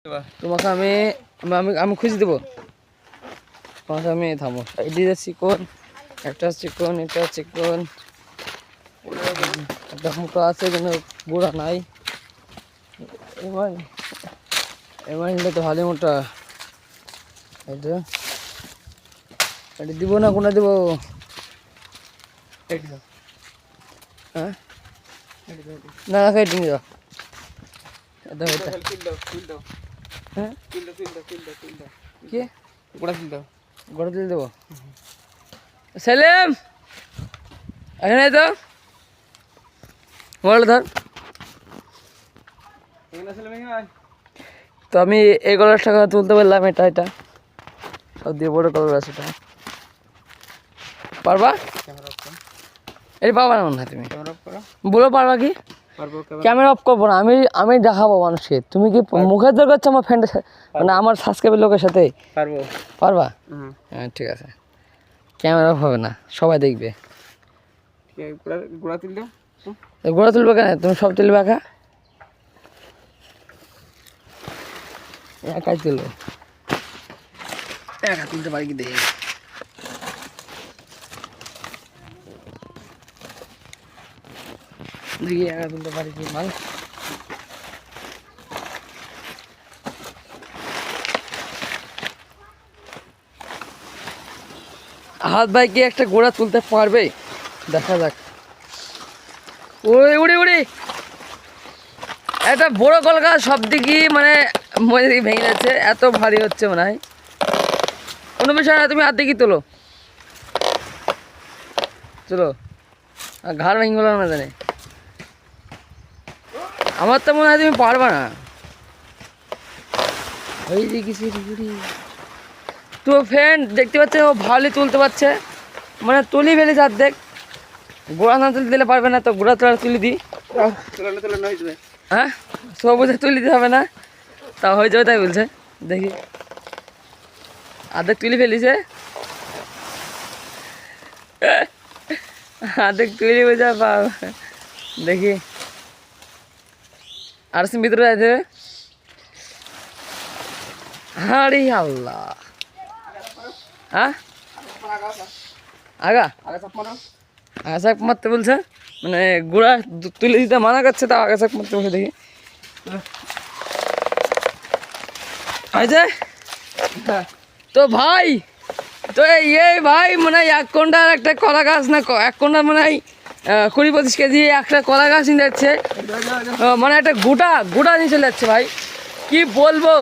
তোমাকে আমি আমি আমি খুঁজে দেবো তোমাকে আমি থামো এদিকে চিকন একটা চিকন এটা চিকন একটা মোটা আছে কিন্তু বুড়া নাই এবার তো ভালো মোটা এটা এটা দিব না কোনটা দিব হ্যাঁ না খাইটি নিয়ে যাও হ্যাঁ কি গোড়া তুলে দেবো সেলিম এখানে তো মোবাইল ধর তো আমি এই কলার টাকা তুলতে পারলাম এটা এটা সব দিয়ে বড় কলার আছে এটা পারবা এটা পারবা না মনে হয় তুমি বলো পারবা কি ক্যামেরা অফ করবো না আমি আমি দেখাবো মানুষকে তুমি কি মুখের দরকার হচ্ছে আমার ফ্রেন্ডের সাথে মানে আমার সাবস্ক্রাইবের লোকের সাথে পারবা হ্যাঁ ঠিক আছে ক্যামেরা অফ হবে না সবাই দেখবে গোড়া তুলবে কেন তুমি সব তুলবে একা একাই তুলবে একা তুলতে পারি কি দেখি দেখি একা তুলতে পারি কি মাল হাত ভাই কি একটা গোড়া তুলতে পারবে দেখা যাক উড়ি উড়ি উড়ি একটা বড় কল গাছ সব দিকে মানে মনে দিকে ভেঙে যাচ্ছে এত ভারী হচ্ছে মনে হয় কোনো বিষয় না তুমি হাত দিকে তোলো চলো ঘাড় ভেঙে গেল না জানে আমার তো মনে হয় তুমি পারবা না ওই দেখেছি তো ফ্রেন্ড দেখতে পাচ্ছে ও ভালোই তুলতে পারছে মানে তুলি ফেলেছে অর্ধেক গোড়া না তুলে দিলে পারবে না তো গোড়া তোলা তুলে দিই হ্যাঁ সব বোঝা তুলে দিতে হবে না তা হয়ে যাবে তাই বলছে দেখি অর্ধেক তুলি ফেলিছে অর্ধেক তুলি বোঝা পাব দেখি আর সে ভিতরে আছে আরে আল্লাহ হ্যাঁ আগা আগাছাক মারতে বলছে মানে গোড়া তুলে দিতে মানা করছে তাও আগাছাক মারতে বলছে দেখি তো ভাই তো এই ভাই মানে এক কোনটার একটা কলা গাছ না এক কোনটা মানে 20-25 কেজি একটা কলা গাছ নিয়ে যাচ্ছে মানে একটা গোটা নিয়ে চলে যাচ্ছে ভাই কি বলবো